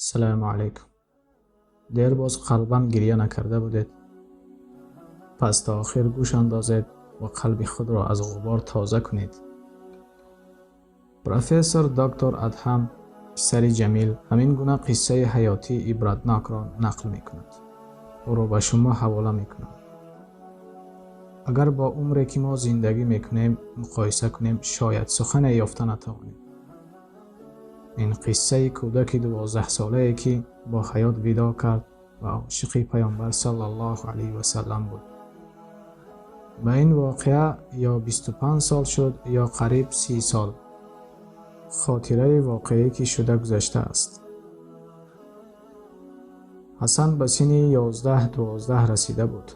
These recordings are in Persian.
السلام علیکم. دیر باز قلبم گریه نکرده بودید. پس تا آخر گوش اندازید و قلب خود را از غبار تازه کنید. پروفسور دکتر ادهم پسر جمیل همین گونه قصه حیاتی عبرتناک را نقل می کند. او را به شما حواله می کنم. اگر با عمری که ما زندگی می کنیم مقایسه کنیم شاید سخن یافته نتوانیم. این قصه کودک 12 ساله که با حیات ودا کرد و عاشق پیامبر صلی الله علیه و سلم بود. به این واقعه یا 25 سال شد یا قریب 30 سال. خاطره واقعی که شده گذشته است. حسن به سن 11-12 رسیده بود.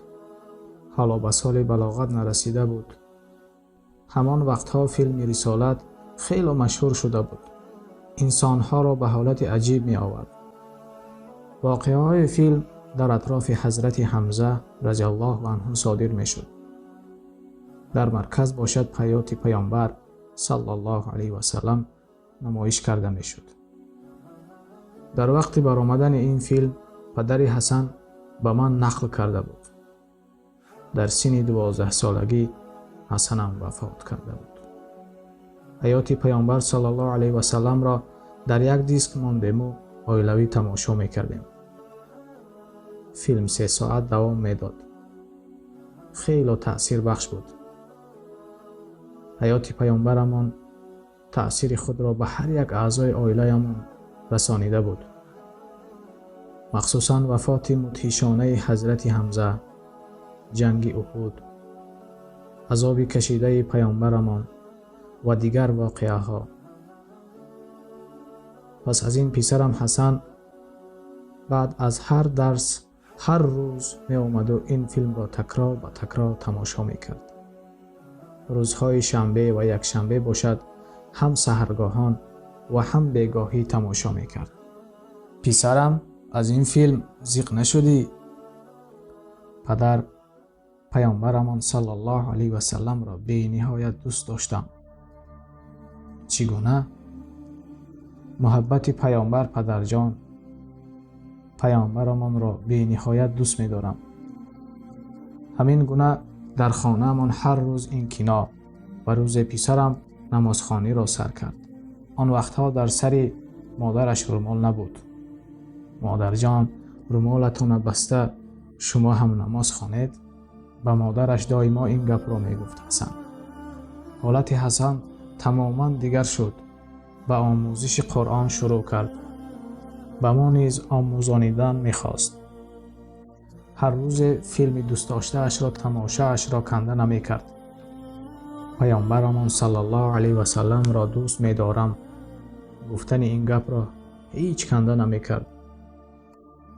حالا به سال بلاغت نرسیده بود. همان وقتها فیلم رسالت خیلی مشهور شده بود. انسانها را به حالت عجیب می آورد. واقعه های فیلم در اطراف حضرت حمزه رضی الله عنه صادر می شد. در مرکز باشد حیات پیامبر صلی الله علیه و سلم نمایش کرده می شد. در وقت برآمدن این فیلم پدر حسن به من نقل کرده بود. در سن 12 سالگی حسنم وفات کرده بود. حیات پیامبر صلی الله علیه و سلم را در یک دیسک ماندیم و عائلوی تماشا می کردیم. فیلم 3 ساعت دوام می داد. خیلی تأثیر بخش بود. حیات پیامبرمان تأثیر خود را به هر یک اعضای عائله‌مان رسانیده بود. مخصوصاً وفات مدهشانه حضرت حمزه، جنگ احد، عذاب کشیده پیامبرمان و دیگر واقعه ها. پس از این پسرم حسن بعد از هر درس هر روز می آمد و این فیلم را تکرار به تکرار تماشا می کرد. روزهای شنبه و یک شنبه باشد هم سحرگاهان و هم بیگاهی تماشا می کرد. پسرم از این فیلم زیق نشدی؟ پدر پیامبرمان صلی الله علیه و سلم را به نهایت دوست داشتم. چگونه؟ محبت پیامبر پدرجان، پیامبرمان را به نهایت دوست می دارم. همین گونه در خانه من هر روز این کنا و روز پسرم نمازخوانی را سر کرد. آن وقتها در سر مادرش رومال نبود. مادر جان رومالتون بسته شما هم نماز خوانید؟ به مادرش دائما این گپ را می گفت حسن. حالت حسن تماما دیگر شد. به آموزش قرآن شروع کرد. به ما نیز آموزانیدن می خواست. هر روز فیلم دوست داشته اش را تماشاش را کنده نمی کرد. پیامبرمان صلی الله علیه و سلم را دوست می دارم گفتن این گپ را هیچ کنده نمی کرد.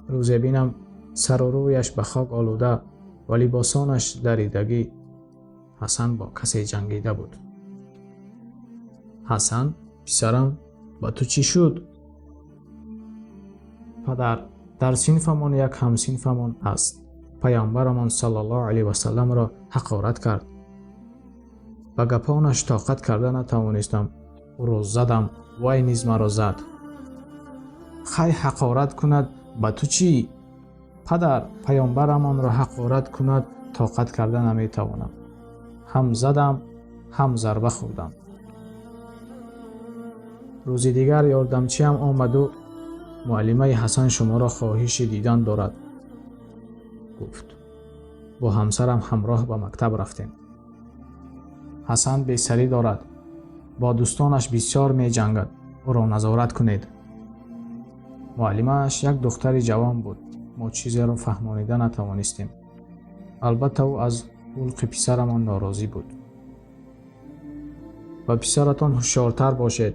روز بینم سر و رویش به خاک آلوده و لباسانش دریدگی. حسن با کسی جنگیده بود. حسن پسرم با تو چی شد؟ پدر در صنفمان یک همصنفمان است. پیامبرمان صلی الله علیه و سلم را حقارت کرد. به گپانش طاقت کرده نتوانستم. او را زدم، وای نیز مرا زد. خی حقارت کند به تو چی؟ پدر پیامبرمان را حقارت کند طاقت کرده نمیتوانم. هم زدم هم ضربه خوردم. روز دیگر یاردمچیم آمد و معلمه حسن شما را خواهش دیدن دارد گفت. با همسرم همراه به مکتب رفتیم. حسن بیسری دارد. با دوستانش بسیار می جنگد. او را نظارت کنید. معلمه اش یک دختر جوان بود. ما چیزی را فهمانیده نتوانستیم. البته او از خلق پسرمان ناراضی بود. و پسرتان هوشیارتر باشید.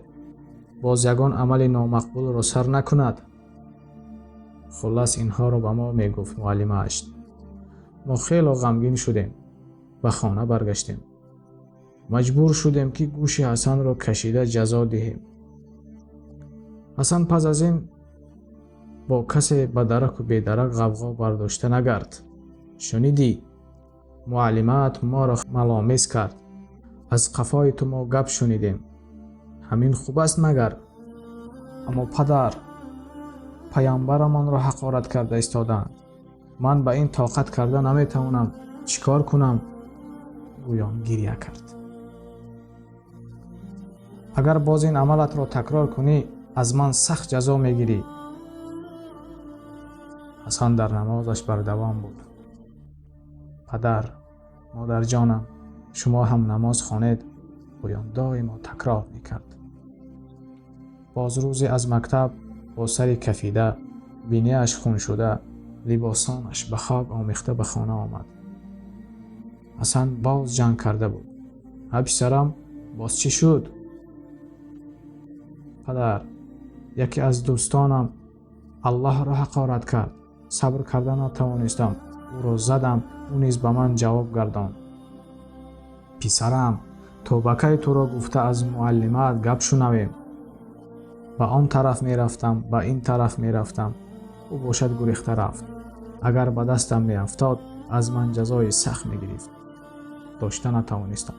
باز یگان عمل نامقبول را سر نکند. خلاص اینها را به ما می گفت معلمه اش. ما خیلی غمگین شدیم. به خانه برگشتیم. مجبور شدیم که گوش حسن را کشیده جزا دهیم. حسن پس از این با کسی به درک و بیدرک غوغا برداشته نگرد. شنیدی؟ معلمت ما را ملامس کرد. از قفای تو ما گپ شنیدیم. همین خوب است مگر؟ اما پدر پیامبرمان را حقارت کرده ایستادند. من به این طاقت کرده نمیتوانم، چیکار کنم؟ گویان گریه کرد. اگر باز این عملت را تکرار کنی از من سخت جزا میگیری. حسن در نمازش بر دوام بود. پدر، مادر جانم، شما هم نماز خوانید. گویان دائما تکرار میکرد. باز روزی از مکتب با سری کفیده، بینیش خون شده، لباسانش به خاک آمیخته به خانه آمد. حسن باز جنگ کرده بود. پسرم، باز چی شد؟ پدر، یکی از دوستانم الله را حقارت کرد. صبر کرده نتوانستم. او را زدم، او نیز به من جواب گرداند. پسرم، توبکی تو را گفته از معلمت گپ شنویم. به آن طرف می رفتم، به این طرف می رفتم. او باشد گریخته رفت. اگر به دستم می افتاد از من جزای سخت می گرفت. داشته نتوانستم.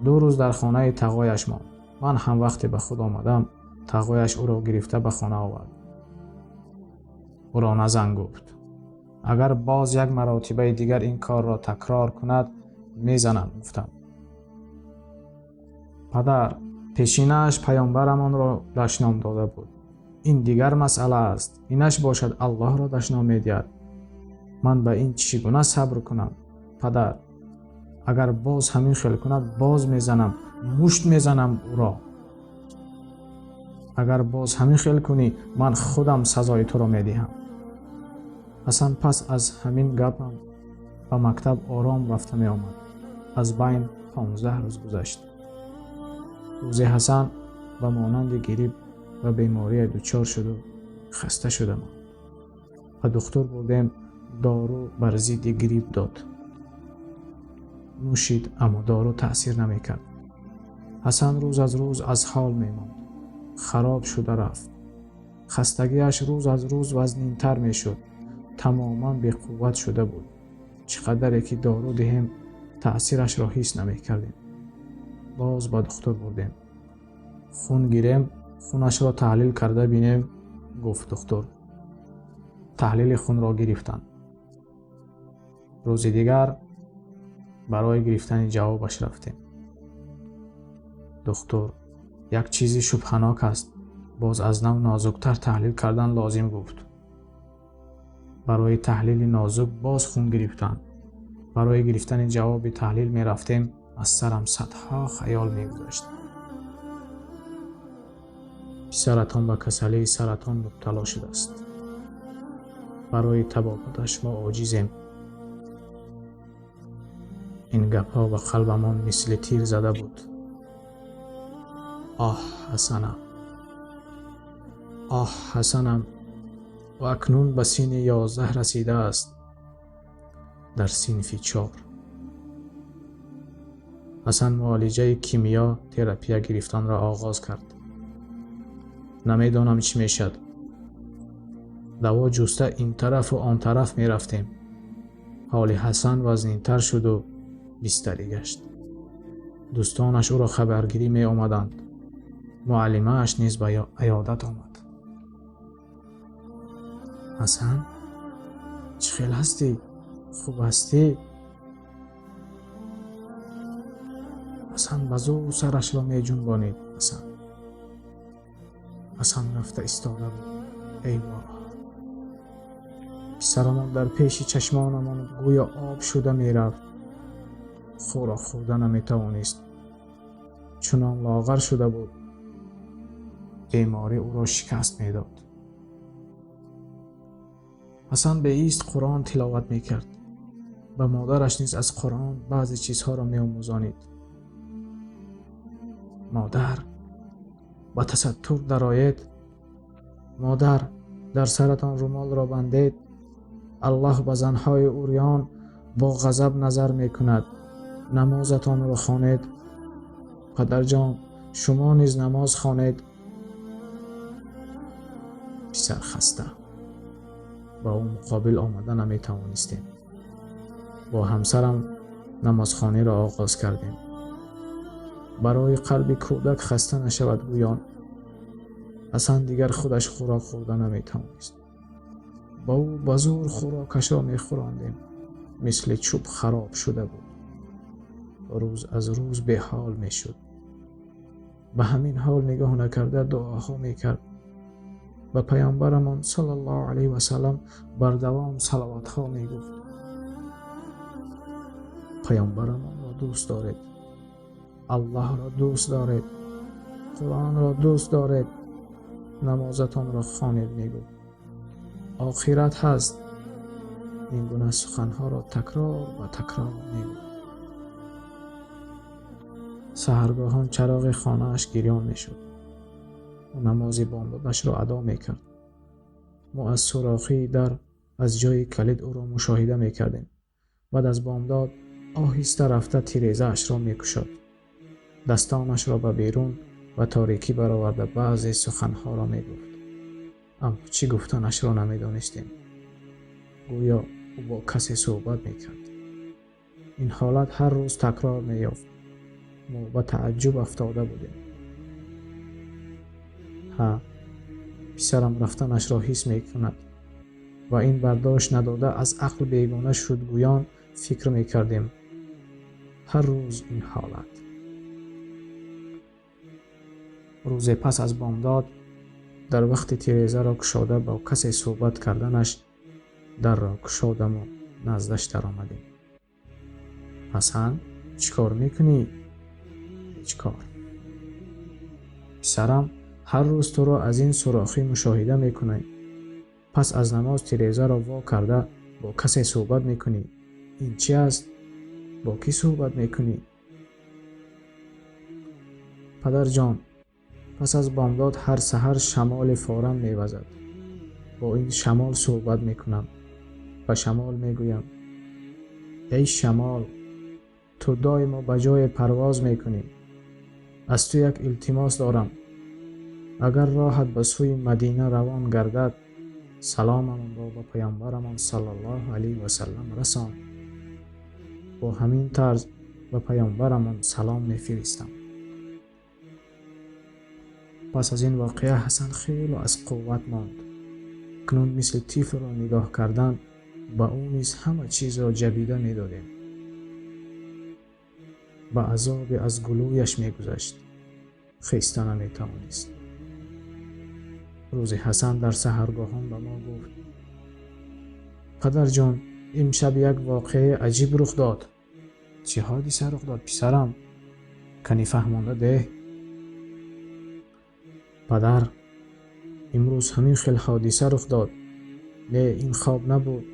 2 روز در خانه تقایش ماند. من هم وقتی به خود آمدم تقایش او را گرفته به خانه آورد. او را نزن گفت. اگر باز یک مرتبه دیگر این کار را تکرار کند میزنم. گفتم. پدر، پیشینه‌اش پیامبرمان را دشنام داده بود. این دیگر مسئله است. اینش باشد الله را دشنام میدهد. من به این چگونه صبر کنم؟ پدر، اگر باز همین خیل کند باز میزنم، مشت میزنم او را. اگر باز همین خیل کنی من خودم سزای تو را میدهم. حسن پس از همین گپم به مکتب آرام رفته می آمد. از بین 15 روز گذشت. روزی حسن به مانند گریپ و بیماری دچار شد و خسته شده ماند. به دکتر بردیم. دارو بر ضد گریپ داد. نوشید اما دارو تأثیر نمیکرد. حسن روز از روز از حال میماند. خراب شده رفت. خستگیش روز از روز وزنین‌تر میشد. تماما بی قوت شده بود. چقدر که دارو دهیم تأثیرش را حس نمیکردیم. باز به دکتر بردیم. خون گیریم، خونش را تحلیل کرده بینیم. گفت دکتر. تحلیل خون را گرفتند. روز دیگر برای گرفتن جوابش رفتیم. دکتر، یک چیزی شبهناک است. باز از نو نازکتر تحلیل کردن لازم گفت. برای تحلیل نازک باز خون گرفتند. برای گرفتن جواب تحلیل می رفتیم. از سرم صدها خیال می گذشت. پسرتان به کسلی سرطان مبتلا شده است. برای تبابتش ما عاجزیم. این گپ‌ها به قلبمان مثل تیر زده بود. آه حسنم، آه حسنم، و اکنون به سین 11 رسیده است. در صنف 4. حسن معالجه کیمیا تراپی گرفتن را آغاز کرد. نمیدانم چی میشد. دوا جسته این طرف و آن طرف می رفتیم. حال حسن وزنین‌تر شد و بستری گشت. دوستانش او را خبرگیری می آمدند. معلمه اش نیز به عیادت آمد. حسن، چه خیل هستی؟ خوب هستی؟ حسن بزو سرش را می جنبانید. حسن رفته ایستاده بود. ای وای! پسرمان در پیش چشمانمان گویا آب شده می رفت. خورا خورده نمی توانست. چنان لاغر شده بود. بیماری او را شکست می داد. حسن به ایست قرآن تلاوت می کرد. به مادرش نیز از قرآن بعضی چیزها را می آموزانید. مادر، با تستر درآیید. مادر، در سرتان رومال را بندید. الله به زنهای عریان با غضب نظر می کند. نمازتان را خوانید. پدر جان، شما نیز نماز خوانید. پسر خسته. با او مقابل آمده نمی توانستیم. با همسرم نمازخوانی را آغاز کردیم. برای قلب کودک خسته نشود گویان. حسن دیگر خودش خوراک خوردن نمیتوانست. با او با زور خوراکش را میخوراندیم. مثل چوب خراب شده بود. روز از روز به حال میشد. به همین حال نگاه نکرده دعاها میکرد. به پیامبرمان صلی الله علیه و سلم بر دوام صلوات ها میگفت. پیامبرمان را دوست دارید، الله را دوست دارید، قرآن را دوست دارید، نمازتان را خوانید میگفت. آخرت هست. این گونه سخنها را تکرار و تکرار میگفت. سحرگاهان چراغ خانه‌اش گریان میشد. او نماز بامدادش را ادا میکرد. ما از سوراخی در از جای کلید او را مشاهده میکردیم. بعد از بامداد آهسته رفته تیریزه اش را میکشد. دستانش را به بیرون و تاریکی برآورده بعضی سخنها را میگفت. اما چی گفتنش را نمیدانستیم. گویا او با کسی صحبت میکرد. این حالت هر روز تکرار میافت. ما به تعجب افتاده بودیم. پسرم رفتنش را حس میکند و این برداشت نداده از عقل بیگانه شد گویان فکر میکردیم. هر روز این حالت. روز پس از بامداد در وقت تیریزه را گشاده با کسی صحبت کردنش در را گشادم و نزدش در آمدیم. حسن چیکار میکنی؟ هیچ کار. پسرم هر روز تو را از این سوراخی مشاهده میکنی. پس از نماز تیریزه را وا کرده با کسی صحبت میکنی. این چی است؟ با کی صحبت میکنی؟ پدر جان، پس از بامداد هر سحر شمال فوران میوزد. با این شمال صحبت میکنم. و شمال میگویم ای شمال، تو دائما به جای پرواز میکنی. از تو یک التماس دارم. اگر راحت به سوی مدینه روان گردد، سلامم را به پیامبرمان صلی الله علیه و سلم رسان. با همین طرز به پیامبرمان سلام میفرستم. پس از این واقعه حسن خیلی از قوت ماند. کنون مثل طفل را نگاه کردن با او نیز همه چیز را جبیده میدادیم. با عذاب از گلویش میگذشت. خیسته نمیتوانست. روز حسن در سحرگاهان به ما گفت پدر جان، امشب یک واقعه عجیب رخ داد. چه حادثه رخ داد پسرم؟ کنی فهمانده ده؟ پدر، امروز همین خیلی حادثه رخ داد. نه این خواب نبود.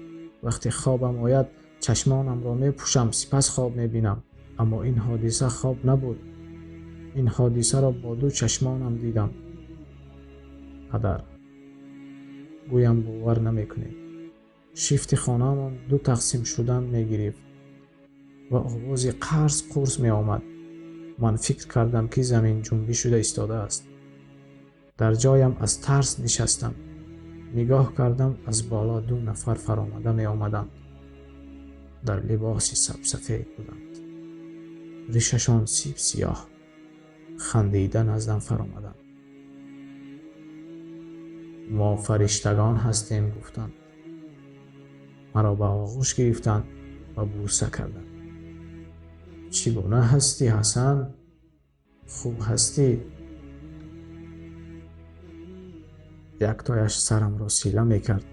وقتی خوابم آید چشمانم را میپوشم سپس خواب میبینم. اما این حادثه خواب نبود. این حادثه را با دو چشمانم دیدم. پدر، گویم باور نمیکنید. شیفت خانه‌مان دو تقسیم شدن میگرفت و آواز قرص قرص می آمد. من فکر کردم که زمین جنبی شده ایستاده است. در جایم از ترس نشستم. نگاه کردم از بالا دو نفر فرآمده می آمدند. در لباس سبسفید بودند. ریششان سیب سیاه. خندیده نزدم فرآمدند. ما فرشتگان هستیم گفتند. مرا به آغوش گرفتند و بوسه کردند. چگونه هستی حسن؟ خوب هستی؟ یک تایش سرم را سیله میکرد.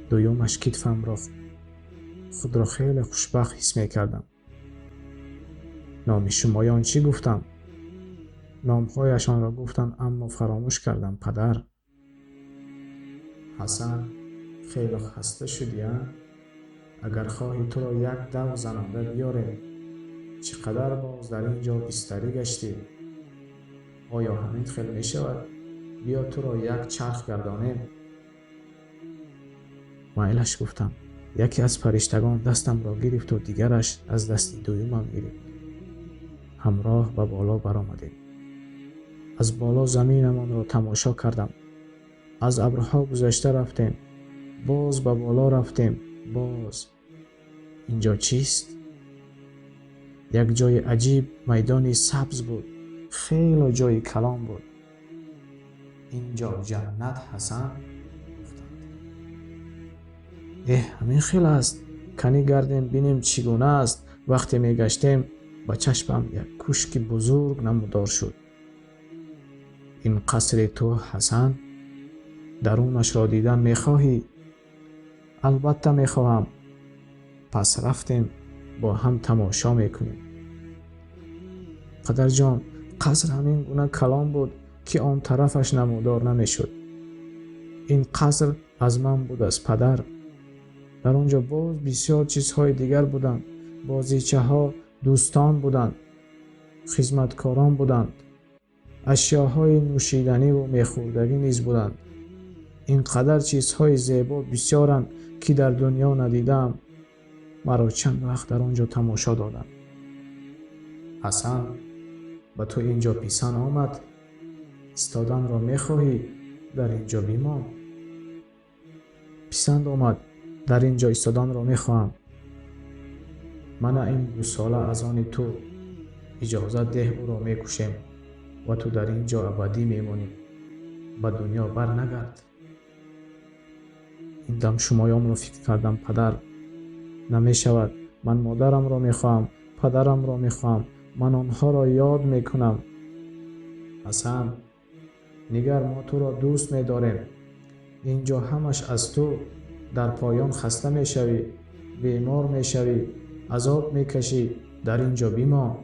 دویمش کتفم را خود را خیلی خوشبخت حس میکردم. نام شمایان چی گفتم؟ نامهایشان را گفتم اما فراموش کردم پدر. حسن خیلی خسته شدی ها؟ اگر خواهی تو را یک دو زننده بیاریم. چقدر باز در اینجا بستری گشتی؟ آیا همین خیلی می شود؟ بیا تو را یک چرخ گردانیم. مایلش گفتم. یکی از فرشتگان دستم را گرفت و دیگرش از دست دویمم گرفت. همراه به بالا برآمدیم. از بالا زمینمان را تماشا کردم. از ابرها گذشته رفتیم. باز به بالا رفتیم. باز. اینجا چیست؟ یک جای عجیب، میدانی سبز بود. خیلی جای کلام بود. اینجا جنت حسن. همین خیلی است. کنی گردیم بینیم چگونه است. وقتی می گشتیم با چشمم یک کوشک بزرگ نمودار شد. این قصر تو حسن، درونش را دیدن می خواهی؟ البته می خواهم. پس رفتیم با هم تماشا می کنیم. پدر جان، قصر همین گونه کلام بود که آن طرفش نمودار نمی شد. این قصر از من بود از پدر. در آنجا باز بسیار چیزهای دیگر بودند. بازیچه ها دوستان بودند، خدمتکاران بودند، اشیاهای نوشیدنی و میخوردگی نیز بودند. اینقدر چیزهای زیبا بسیارند که در دنیا ندیدم. مرا چند وقت در آنجا تماشا دادند. حسن، به تو اینجا پیسان آمد. ایستادن را میخواهی؟ در اینجا بیمان. پیسند آمد. در اینجا ایستادن را میخواهم. من این گوساله از آن تو. اجازت ده او را میکشیم و تو در اینجا ابدی میمانی. به دنیا بر نگرد. این دم شمایان را فکر کردم پدر. نمیشود. من مادرم را میخواهم، پدرم را میخواهم. من آنها را یاد میکنم. حسن، نگر، ما تو را دوست میداریم. اینجا همش از تو. در پایان خسته میشوی، بیمار میشوی، عذاب میکشی. در اینجا بیمان.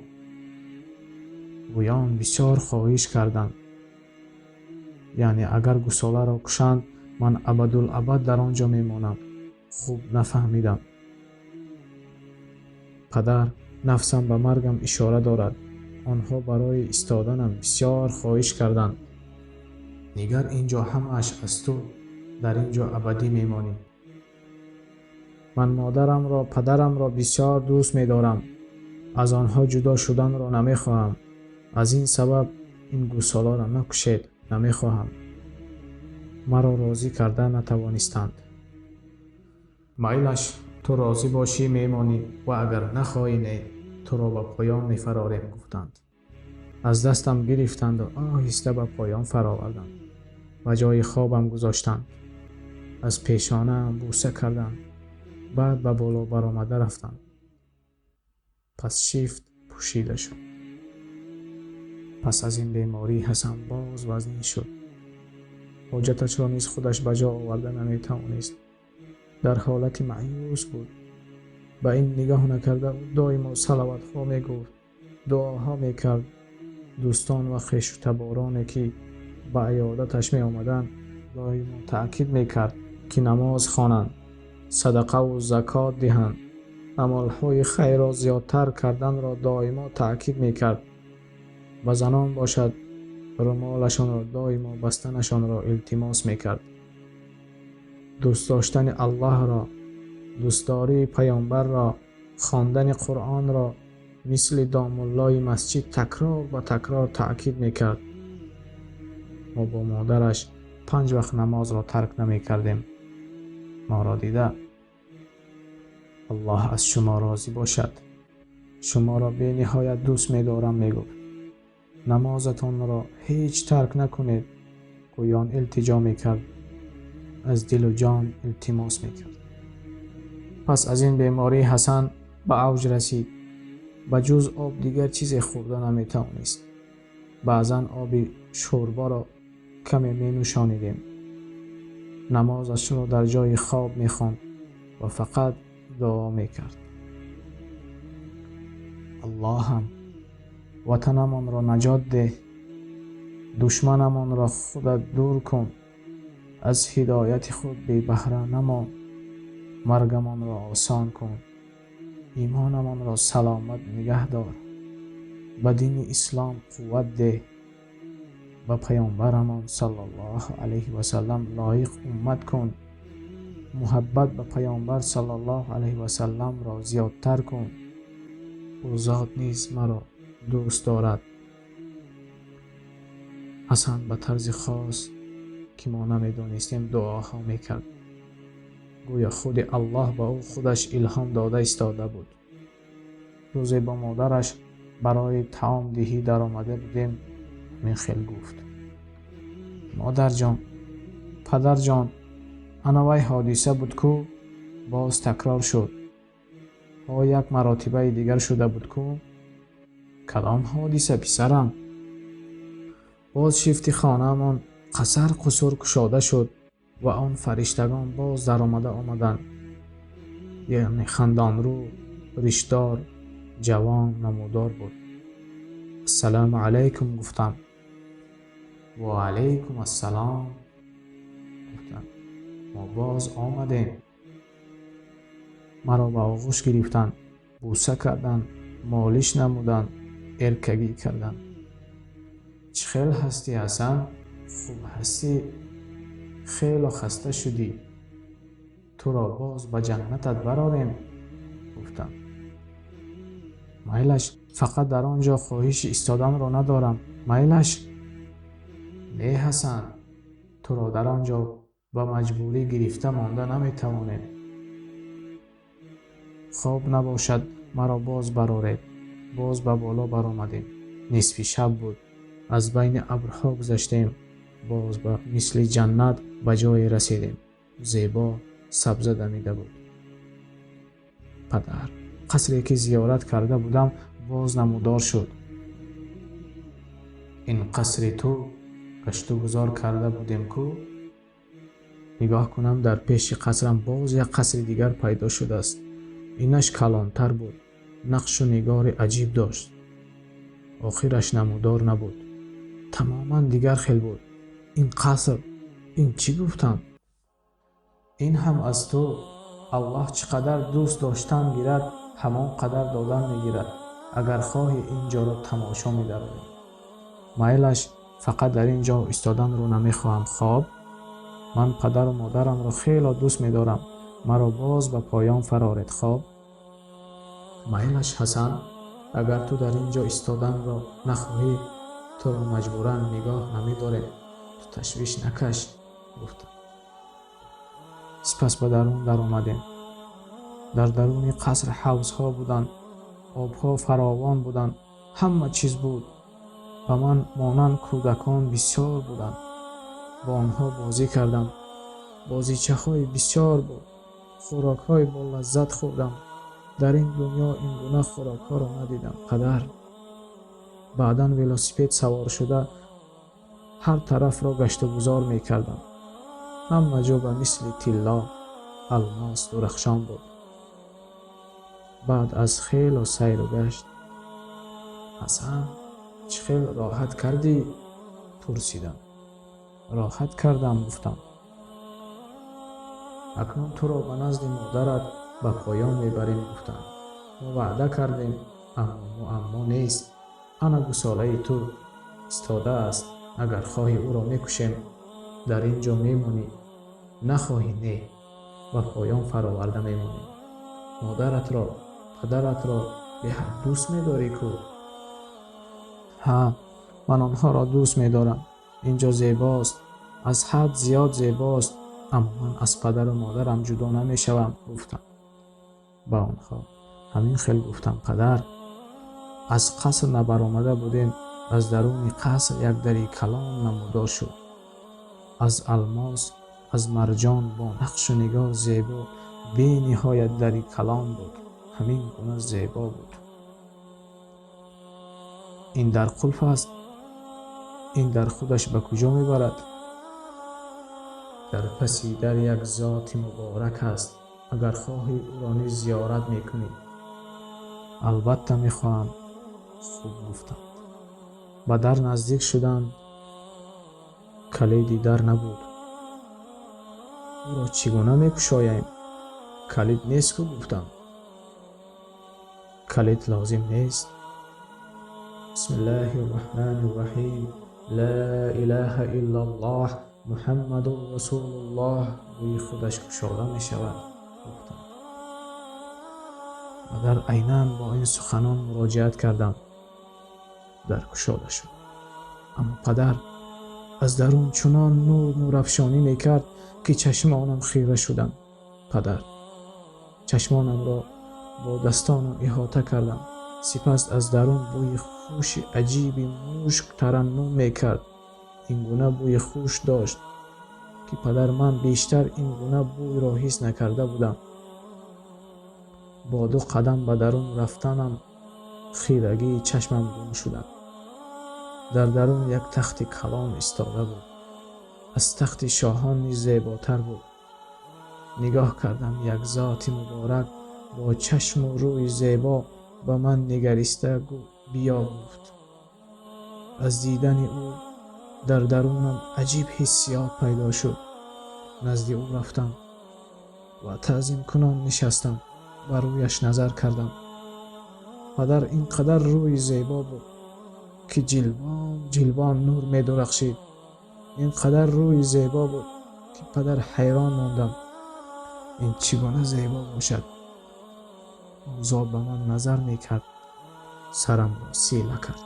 گویان بسیار خواهش کردند. یعنی اگر گوساله را کشند من ابدالابد در آنجا میمانم. خوب نفهمیدم. پدر، نفسم به مرگم اشاره دارد. آنها برای ایستادنم بسیار خواهش کردند. نگر، اینجا همش از تو. در اینجا ابدی میمانی. من مادرم را، پدرم را بسیار دوست می‌دارم. از آنها جدا شدن را نمی‌خواهم. از این سبب این گوساله را نکشید. نمی‌خواهم. مرا راضی کرده نتوانستند. میلش، تو راضی باشی میمانی و اگر نخواهی نه، تو را به پایان می‌فراریم گفتند. از دستم گرفتند و آهسته به پایان فرآوردند و جای خوابم گذاشتند. از پیشانه‌ام بوسه کردند. بعد به بالا برآمده رفتند. پس شیفت پوشیده شد. پس از این بیماری حسن باز وزنی شد. حاجتش را نیز خودش به جا آورده نمی‌توانست. در حالت مایوس بود. به این نگاه نکرده او دائما صلوات‌ها می‌گفت، دعاها می‌کرد. دوستان و خویش و تبارانی که به عیادتش می‌آمدند دائما تأکید می‌کرد که نماز خوانند، صدقه و زکات دهند. عمل‌های خیر را زیادتر کردن را دائما تأکید می‌کرد. و زنان باشد، رومالشان را دائما بستنشان را التماس می‌کرد. دوست داشتن الله را، دوستداری پیامبر را، خواندن قرآن را مثل دامالای مسجد تکرار و تکرار تأکید می‌کرد. ما با مادرش 5 وقت نماز را ترک نمی‌کردیم. ما را دیده الله از شما راضی باشد. شما را به نهایت دوست می‌دارم میگفت. نمازتان را هیچ ترک نکنید. گویان التجا می‌کرد. از دل و جان التماس می‌کرد. پس از این بیماری حسن به اوج رسید. به جز آب دیگر چیزی خورده نمی‌توانست. بعضاً آب شوربا را کمی می‌نوشانیدیم. نمازش را در جای خواب می‌خواند و فقط دعا می‌کرد. اللهم وطنمان را نجات ده. دشمنمان را خودت دور کن. از هدایت خود بی بهره نمان. مرگمان را آسان کن. ایمانمان را سلامت نگه دار. به دین اسلام قوت ده. به پیامبرمان صلی الله علیه و سلم لایق امت کن. محبت به پیامبر صلی الله علیه و سلم را زیادتر کن. او ذات نیز مرا دوست دارد. حسن به طرز خاص که ما نمی‌دانستیم دعاها می‌کرد. گویا خود الله به او خودش الهام داده ایستاده بود. روزی با مادرش برای طعام دهی در آمده بودیم. من خیلی گفت مادر جان، پدر جان، انوای حادثه بود کو باز تکرار شد. ها یک مراتبه دیگر شده بود کو. کدام حادثه پسرم؟ باز شیفت خانه‌مان قصر قصور کشاده شد و آن فرشتگان باز در آمدند. یعنی خندانرو، ریشدار، جوان، نمودار بود. السلام علیکم گفتم. و علیکم السلام گفتم. ما باز آمدیم. مرا به آغوش گرفتند، بوسه کردند، مالش نمودند، ارکگی کردند. چه خیل هستی حسن؟ خوب هستی؟ خیلی خسته شدی؟ تو را باز به جنتت براریم گفتم. میلش، فقط در آنجا خواهش ایستادن را ندارم. میلش. نه حسن، تو را در آنجا به مجبوری گرفته مانده نمیتوانیم. خواب نباشد مرا باز برارید. باز به بالا برآمدیم. نصف شب بود. از بین ابرها گذشتیم. باز به مثل جنت به جای رسیدیم. زیبا سبزه دمیده بود. پدر، قصری که زیارت کرده بودم باز نمودار شد. این قصر تو گشت و گذار کرده بودیم کو. نگاه کنم در پیش قصرم باز یک قصر دیگر پیدا شده است. اینش کلانتر بود. نقش و نگار عجیب داشت. آخرش نمودار نبود. تماما دیگر خیل بود. این قصر، این چی گفتم؟ این هم از تو. الله چقدر دوست داشتن گیرد همان قدر دادن میگیرد. اگر خواهی اینجا را تماشا می‌داری. میلش، فقط در اینجا ایستادن رو نمیخواهم. خواب. من پدر و مادرم را خیلی دوست می‌دارم. مرا باز به پایان فرارید. خواب. میلش حسن، اگر تو در اینجا ایستادن را نخواهی تو را مجبوراً نگاه نمی‌داریم. تو تشویش نکش گفتم. سپس به درون در آمدیم. در درون قصر حوضها بودند. آبها فراوان بودند. همه چیز بود. و من مانند کودکان بسیار بودند. با آنها بازی کردم. بازیچه‌های بسیار بود. خوراک‌های با لذت خوردم. در این دنیا این گونه خوراک‌ها را ندیدم. پدر. بعداً ولوسیپد سوار شده هر طرف را گشت و گذار می‌کردم. همه جا به مثل طلا، الماس درخشان بود. بعد از خیل و سیر و گشت، حسن، چه خیل راحت کردی؟ پرسیدم. راحت کردم گفتم. اکنون تو را به نزد مادرت به پایان میبریم گفتم. ما وعده کردیم اما نیست. انا گساله تو استاده است. اگر خواهی او را میکشیم. در اینجا میمونی. نخواهی نه. و پایان فراورده میمونی. مادرت را، پدرت را به حد دوست می‌داری کو؟ ها، من آنها را دوست می‌دارم. اینجا زیباست. از حد زیاد زیباست. اما من از پدر و مادرم جدا نمی‌شوم گفتم. با آنها همین خیل گفتم. پدر، از قصر نبرآمده بودیم. از درون قصر یک دری کلان نمودار شد. از الماس، از مرجان با نقش و نگار زیبا بی نهایت دری کلان بود. همین گونه زیبا بود. این در قلف است. این در خودش به کجا میبرد؟ در پسی در یک ذات مبارک است. اگر خواهی او را نیز زیارت میکنی. البته میخواهم. خوب گفتم. به در نزدیک شدند. کلیدی در نبود. او را چگونه میگشاییم؟ کلید نیست که گفتم. کلید لازم نیست. بسم الله الرحمن الرحیم. لا اله الا الله محمد رسول الله. روی خودش گشاده می شود گفتم. و در عیناً با این سخنان مراجعت کردم. در گشاده شد. اما پدر از درون چنان نور افشانی میکرد که چشمانم خیره شدم. پدر، چشمانم را با دستانم احاطه کردم. سپس از درون بوی خوش عجیبی مشک ترنم میکرد. این گونه بوی خوش داشت که پدر من بیشتر این گونه بوی را حس نکرده بودم. با 2 قدم به درون رفتنم خیرگی چشمم گم شد. در درون یک تخت کلام ایستاده بود. از تخت شاهان نیز زیباتر بود. نگاه کردم، یک ذات مبارک با چشم و روی زیبا به من نگریسته بیا گفت. از دیدن او در درونم عجیب حسیات پیدا شد. نزد او رفتم و تعظیم کنان نشستم. بر رویش نظر کردم. پدر اینقدر روی زیبا بود که جلوان جلوان نور می درخشید. اینقدر روی زیبا بود که پدر حیران ماندم. این چگونه زیبا باشد؟ او زاد به من نظر می کرد. سرم را سیله کرد.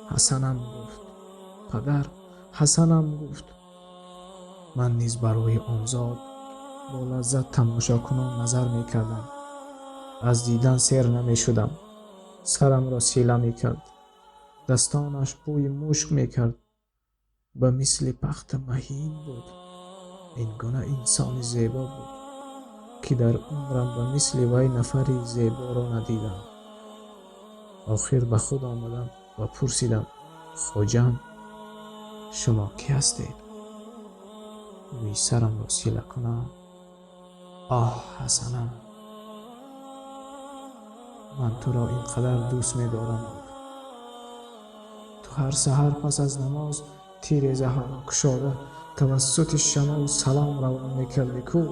حسنم گفت. پدر، حسنم گفت. من نیز برای آن زاد با لذت تماشا کنان نظر می کردم. از دیدن سیر نمی شدم. سرم را سیله می کرد. دستانش بوی مشک می کرد. به مثل بخت مهین بود. این گونه انسان زیبا بود که در عمرم به مثل وی نفری زیبا را ندیدم. آخر به خود آمدم و پرسیدم خواجم شما کی هستید؟ وی سرم را سیله کنم. آه حسنم، من تو را اینقدر دوست می دارم. تو هر سحر پس از نماز تیر زهر را کشاده توسط شمع و سلام روان می کردی کو؟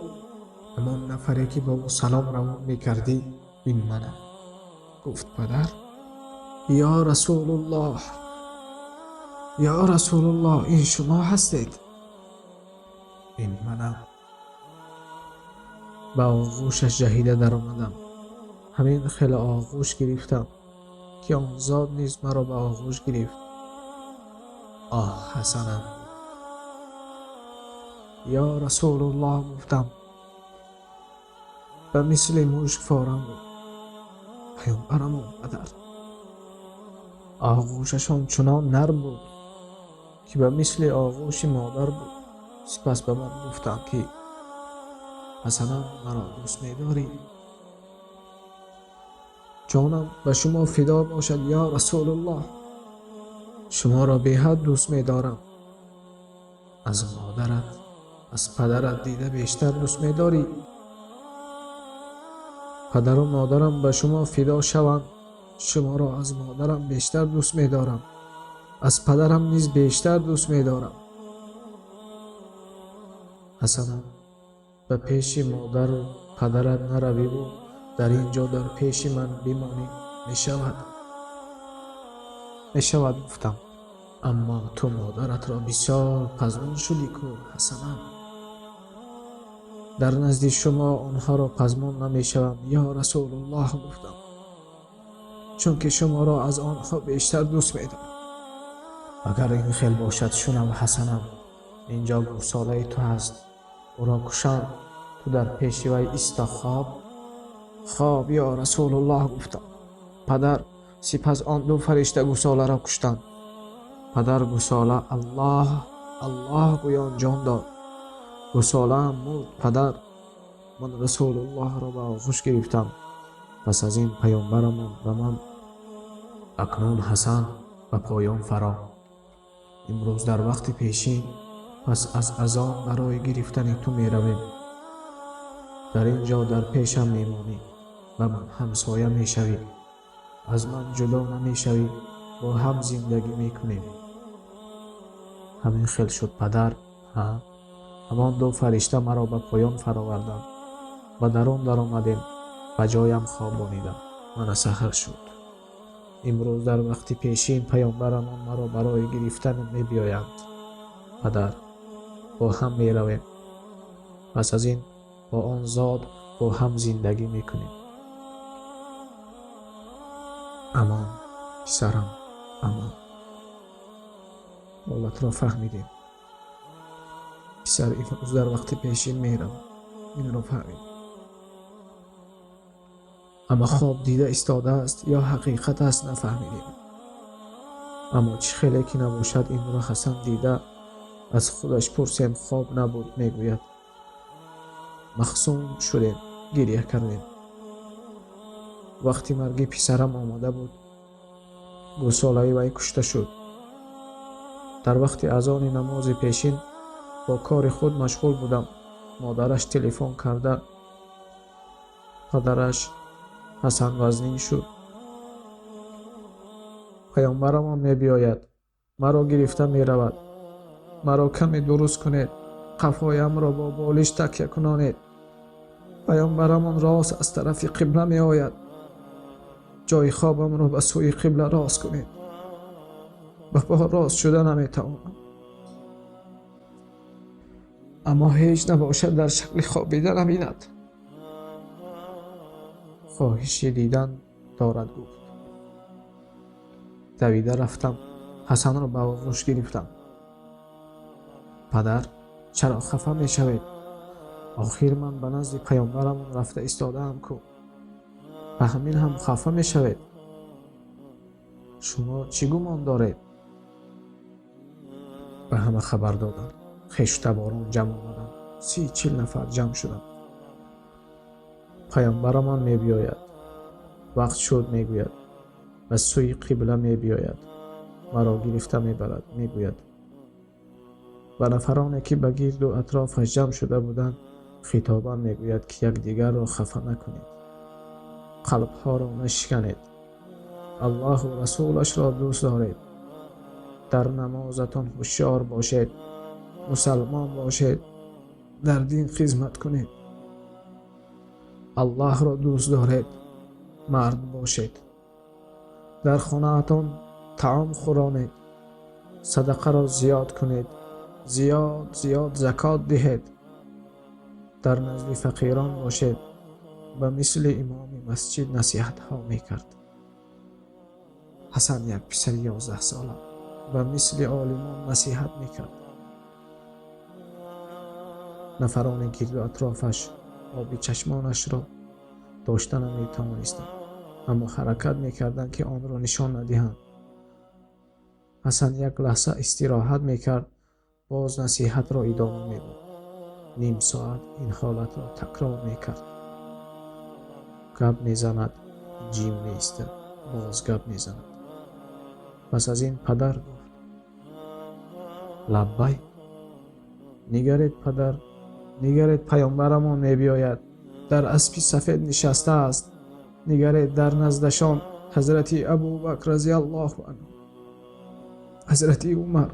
همان نفری که با او سلام روان می کردی این منم. گفت پدر. یا رسول الله، یا رسول الله، این شما هستید؟ این منم. به آغوشش جهیده در آمدم. همین خیلی آغوش گرفتم که آن زاد نیز مرا به آغوش گرفت. آه حسنم. یا رسول الله گفتم. به مثل مشک فارم بود. پیامبرم پدر. آغوششان چنان نرم بود که به مثل آغوش مادر بود. سپس به من گفتند که حسنم مرا دوست می داری؟ جانم به شما فدا باشد یا رسول الله. شما را به حد دوست می دارم. از مادرت، از پدرت دیده بیشتر دوست می داری؟ پدر و مادرم به شما فدا شوند. شما را از مادرم بیشتر دوست می دارم. از پدرم نیز بیشتر دوست می دارم. حسنم به پیش مادر و پدرت نروی و در اینجا در پیش من بمانی. می شود گفتم. اما تو مادرت را بسیار پزمون شدی کو حسنم. در نزد شما آنها را پزمون نمی شوم یا رسول الله گفتم، چون که شما را از آنها بیشتر دوست می دارم. اگر این خیل باشد شنو حسنم، اینجا گوساله تو هست، او را کشان. تو در پیش وی ایستا خواب یا رسول الله گفتم. پدر سپس آن 2 فرشته گوساله را کشتند. پدر گوساله الله الله گویان جان داد. گوساله هم مرد. پدر من رسول الله را به آغوش گرفتم. پس از این پیامبرمان به من اکنون حسن و پایان فرا. امروز در وقت پیشین پس از اذان برای گرفتن تو می رویم. در اینجا در پیشم می مانی و من همسایه می شوی. از من جدا نمی شوی. با هم زندگی می کنیم. همین خیل شد پدر. همان 2 فرشته مرا به پایان فراوردند. و درون در آمدیم. به جایم خوابانیدم. من سحر شد. امروز در وقت پیشین پیامبرمان مرا برای گرفتن می بیایند. پدر با هم می رویم. پس از این با آن زاد با هم زندگی می کنیم. امان پسرم، امان. والله را فهمیدیم. پسر امروز در وقت پیشین می روم. این را فهمیدیم. اما خواب دیده استاده است یا حقیقت است نفهمیدیم. اما چه خیلی که نباشد این را حسن دیده از خودش پرسیم خواب نبود. میگوید مخصوم شدیم، گریه کردیم. وقتی مرگ پسرم آمده بود، گوساله وی کشته شد. در وقت اذان نماز پیشین با کار خود مشغول بودم. مادرش تلفن کرده پدرش حسن وزنی شد. پیامبرمان می بیاید، مرا گرفته می رود. مرا کمی درست کنید، قفایم را با بالش تکیه کنانید. پیامبرمان راست از طرف قبله می آید. جای خوابم را به سوی قبله راست کنید. به پا راست شده نمی توانم. اما هیچ نباشد در شکل خوابیده نبیند. خواهش دیدن دارد گفت. دویده رفتم، حسن را به آغوش گرفتم. پدر چرا خفه می شوید؟ آخر من به نزد پیامبرم رفته ایستاده‌ام کو. به همین هم خفه می شوید؟ شما چی گمان دارید؟ به همه خبر دادم. خویشتباران جمع آمدند. 30-40 نفر جمع شدند. پیامبرمان می بیاید. وقت شد میگوید. و سوی قبله می بیاید. مرا گرفته می برد. میگوید و نفرانی که به گرد و اطرافش جمع شده بودند خطابا میگوید که یکدیگر را خفه نکنید. قلبها را نشکنید. الله و رسولش را دوست دارید. در نمازتان هوشیار باشید. مسلمان باشید. در دین خدمت کنید. الله را دوست دارید. مرد باشید. در خانه‌تان طعام خورانید. صدقه را زیاد کنید. زیاد زکات دهید. در نزد فقیران باشید. به مثل امام مسجد نصیحت ها میکرد. حسن یک پسر 11 ساله به مثل عالمان نصیحت میکرد. نفران گرد و اطرافش آب چشمانش را داشتن نمیتوانستند، اما حرکت میکردند که آن را نشان ندهند. حسن یک لحظه استراحت میکرد، باز نصیحت را ادامه میداد. نیم ساعت این حالت را تکرار میکرد. گپ میزند، جیم میایستد، باز گپ میزند. پس از این پدر گفت لبیک. نگرید پدر، نگرید پیامبرمان میبیاید. در اسبی سفید نشسته است. نگرید در نزدشان حضرت ابوبکر رضی الله عنه، حضرت عمر،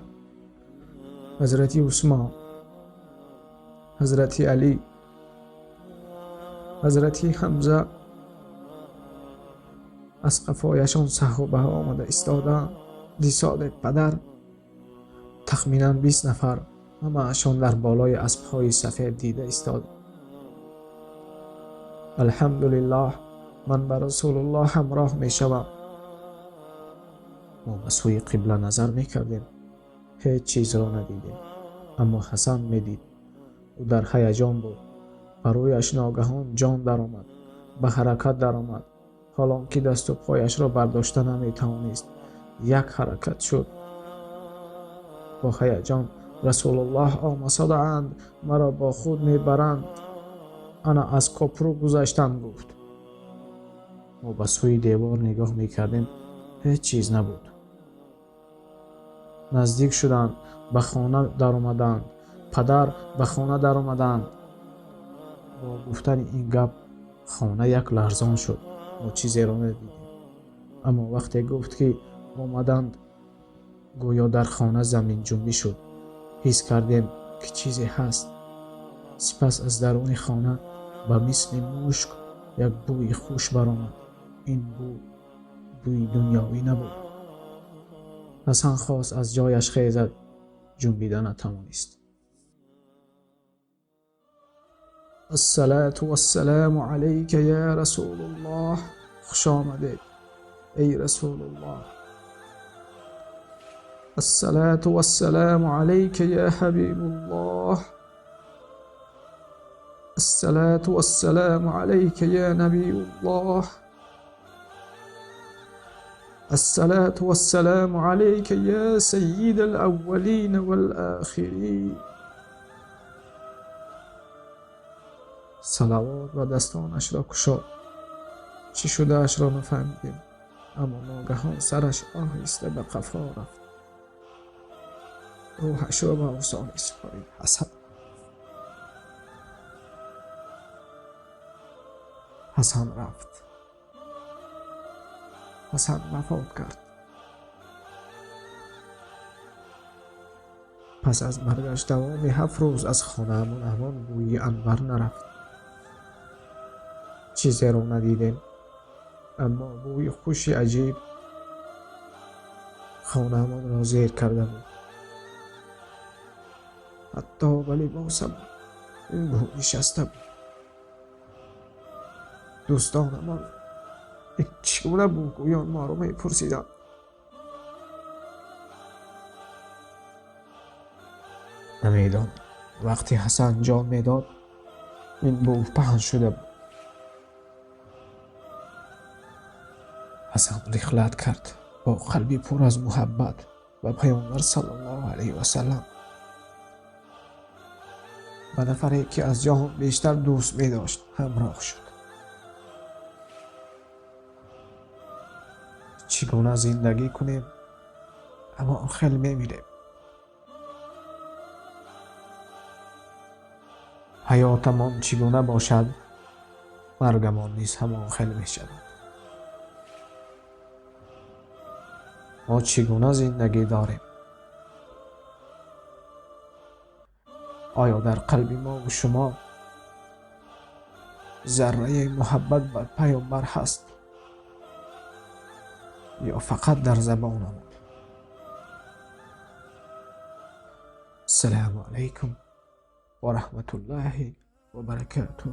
حضرت عثمان، حضرت علی، حضرت حمزه. از قفایشان صحابه ها آمده ایستادند. دیساد پدر. تخمینا 20 نفر، همه اشان در بالای اسب‌های سفید دیده ایستاد. الحمدلله، من به رسول الله همراه می شوم. ما به سوی قبله نظر می کردیم. هیچ چیز را ندیدیم، اما حسن می دید. او در هیجان بود. برویش ناگهان جان در آمد، به حرکت در آمد. حالان که دست و پایش را برداشته نمی توانست، یک حرکت شد. با هیجان رسول الله آمده اند، مرا با خود می برند. انا از کپرو گذشتم گفت. ما به سوی دیوار نگاه می کردیم، هیچ چیز نبود. نزدیک شدند، به خانه در آمدند. پدر به خانه در آمدند. با گفتن این گپ خانه یک لرزان شد. ما چیزی را ندیدیم، اما وقتی گفت که آمدند گویا در خانه زمین جنبی شد. حس کردیم که چیزی هست. سپس از درون خانه به مثل مشک یک بوی خوش برآمد. این بوی دنیاوی نبود. حسن خواست از جایش خیزد، جنبیده نتوانست. الصلاة والسلام علیک یا رسول الله. خوش آمدید ای رسول الله. الصلاة والسلام علیک یا حبیب الله. الصلاة والسلام علیک یا نبی الله. الصلاة والسلام عليك یا سید الاولین والآخرین. صلوات و دستانش را کشاد. چی شده اش را نفهمیدیم، اما ناگهان سرش آهسته به قفا رفت. روحش را به اوثان سپارید. حسن رفت. حسن وفات کرد. پس از مرگش دوام 7 روز از خانه‌مان امان بوی انبر نرفت. چیزی را ندیدیم، اما بوی خوشی عجیب خانه‌مان را زیر کرده بود. حتی به لباسم این بو نشسته بود. دوستانمان این چگونه بود گویان ما رو میپرسیدند. نمیدانم. وقتی حسن جان میداد این بو پهن شده بود. حسن رحلت کرد با قلبی پر از محبت و پیامبر صلی الله علیه و سلم، با نفری که از جهان بیشتر دوست می داشت همراه شد. چگونه زندگی کنیم اما آخر می میریم. حیاتمان چگونه باشد مرگمان نیز هم آخر می شود. ما چگونه زندگی داریم؟ آیا در قلب ما و شما ذره محبت بر پیامبر هست یا فقط در زبانمان؟ السلام علیکم و رحمت الله و برکاته.